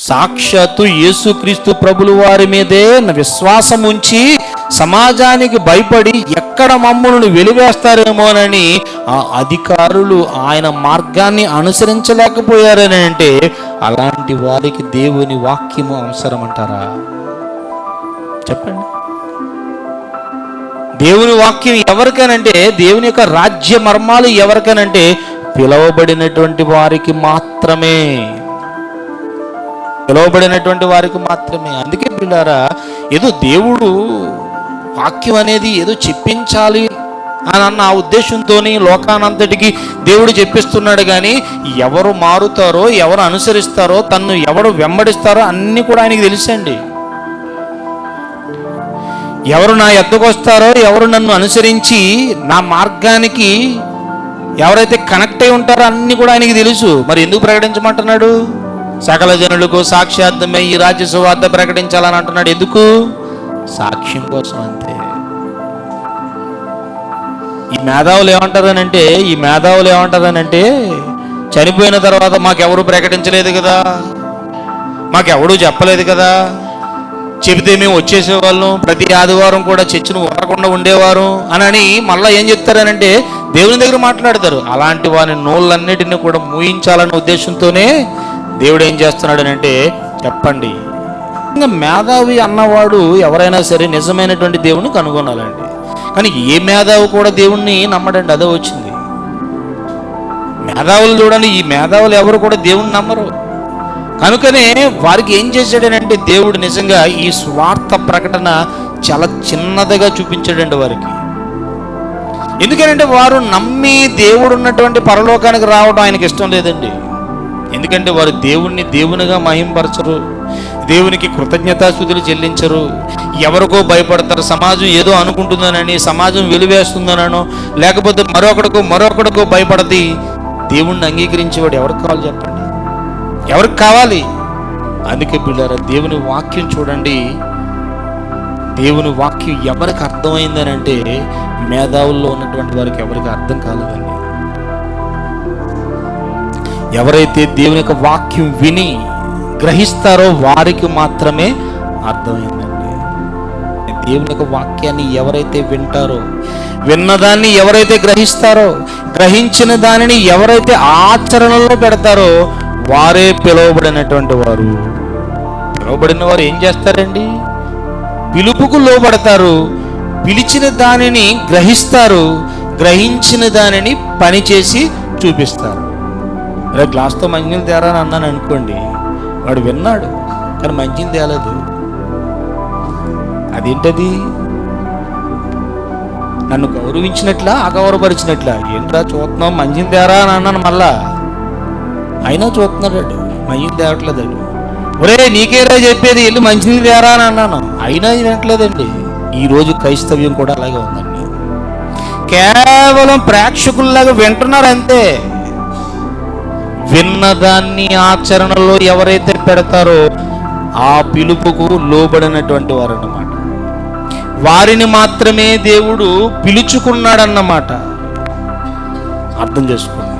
సాక్షాత్తు యేసుక్రీస్తు ప్రభుల వారి మీదే విశ్వాసం ఉంచి సమాజానికి భయపడి ఎక్కడ మమ్ములను వెలివేస్తారేమోనని ఆ అధికారులు ఆయన మార్గాన్ని అనుసరించలేకపోయారని అంటే, అలాంటి వారికి దేవుని వాక్యము అవసరం అంటారా? చెప్పండి. దేవుని వాక్యం ఎవరికనంటే, దేవుని యొక్క రాజ్య మర్మాలు ఎవరికనంటే పిలువబడినటువంటి వారికి మాత్రమే. పిలువబడినటువంటి వారికి మాత్రమే. అందుకే పిల్లారా, ఏదో దేవుడు వాక్యం అనేది ఏదో చెప్పించాలి అని అన్న ఆ ఉద్దేశంతో లోకానంతటికి దేవుడు చెప్పిస్తున్నాడు. కానీ ఎవరు మారుతారో, ఎవరు అనుసరిస్తారో, తన్ను ఎవరు వెంబడిస్తారో అన్నీ కూడా ఆయనకి తెలుసండి. ఎవరు నా యొద్దకు వస్తారో, ఎవరు నన్ను అనుసరించి నా మార్గానికి ఎవరైతే కనెక్ట్ అయి ఉంటారో అన్నీ కూడా ఆయనకి తెలుసు. మరి ఎందుకు ప్రకటించమంటున్నాడు? సకల జనులకు సాక్ష్యార్థమై ఈ రాజ్య సువార్త ప్రకటించాలని అంటున్నాడు. ఎందుకు? సాక్ష్యం కోసం, అంతే. ఈ మేధావులు ఏమంటారనంటే చనిపోయిన తర్వాత మాకెవరు ప్రకటించలేదు కదా, మాకెవడూ చెప్పలేదు కదా, చెబితే మేము వచ్చేసేవాళ్ళం, ప్రతి ఆదివారం కూడా చర్చను వదలకుండా ఉండేవారు అని మళ్ళీ ఏం చెప్తారనంటే దేవుని దగ్గర మాట్లాడతారు. అలాంటి వారి నోళ్ళన్నిటిని కూడా మూయించాలనే ఉద్దేశంతోనే దేవుడు ఏం చేస్తున్నాడనంటే, చెప్పండి. ఇంకా మేధావి అన్నవాడు ఎవరైనా సరే నిజమైనటువంటి దేవుణ్ణి కనుగొనాలండి. కానీ ఏ మేధావి కూడా దేవుణ్ణి నమ్మడండి. అదే వచ్చింది. మేధావులు చూడండి, ఈ మేధావులు ఎవరు కూడా దేవుణ్ణి నమ్మరు. కనుకనే వారికి ఏం చేశాడనంటే దేవుడు నిజంగా ఈ స్వార్థ ప్రకటన చాలా చిన్నదిగా చూపించాడండి వారికి. ఎందుకంటే వారు నమ్మి దేవుడు ఉన్నటువంటి పరలోకానికి రావడం ఆయనకి ఇష్టం లేదండి. ఎందుకంటే వారు దేవుణ్ణి దేవునిగా మహింపరచరు, దేవునికి కృతజ్ఞతాస్తుతులు చెల్లించరు, ఎవరికో భయపడతారు. సమాజం ఏదో అనుకుంటుందనని, సమాజం వెలివేస్తుందనో, లేకపోతే మరొకడికో భయపడది. దేవుణ్ణి అంగీకరించేవాడు ఎవరికి కావాలి చెప్పండి? ఎవరికి కావాలి? అందుకే పిల్లరా, దేవుని వాక్యం చూడండి. దేవుని వాక్యం ఎవరికి అర్థమైందని అంటే మేధావుల్లో ఉన్నటువంటి వారికి ఎవరికి అర్థం కాలేదండి. ఎవరైతే దేవుని యొక్క వాక్యం విని గ్రహిస్తారో వారికి మాత్రమే అర్థమైందండి. దేవుని యొక్క వాక్యాన్ని ఎవరైతే వింటారో, విన్నదాన్ని ఎవరైతే గ్రహిస్తారో, గ్రహించిన దానిని ఎవరైతే ఆచరణలో పెడతారో వారే పిలువబడినటువంటి వారు. పిలువబడిన వారు ఏం చేస్తారండి? పిలుపుకు లోబడతారు, పిలిచిన దానిని గ్రహిస్తారు, గ్రహించిన దానిని పనిచేసి చూపిస్తారు. అరే గ్లాస్తో మంచినీళ్ళు తేరా అని అన్నాను అనుకోండి, వాడు విన్నాడు కానీ మంచిని తేలేదు. అదేంటది? నన్ను గౌరవించినట్లా, అగౌరవపరిచినట్లా? ఏంట్రా చూస్తున్నావు, మంచిని తేరా అని అన్నాను, మళ్ళా అయినా చూస్తున్నాడు, మంచిని తేవట్లేదండి. ఒరే నీకేరా చెప్పేది, వెళ్ళి మంచినీళ్ళు తేరా అని అన్నాను, అయినా వినట్లేదండి. ఈరోజు క్రైస్తవ్యం కూడా అలాగే ఉందండి. కేవలం ప్రేక్షకుల్లాగా వింటున్నారు అంతే. విన్నదాన్ని ఆచరణలో ఎవరైతే పెడతారో ఆ పిలుపుకు లోబడినటువంటి వారు అన్నమాట. వారిని మాత్రమే దేవుడు పిలుచుకున్నాడన్నమాట. అర్థం చేసుకోండి.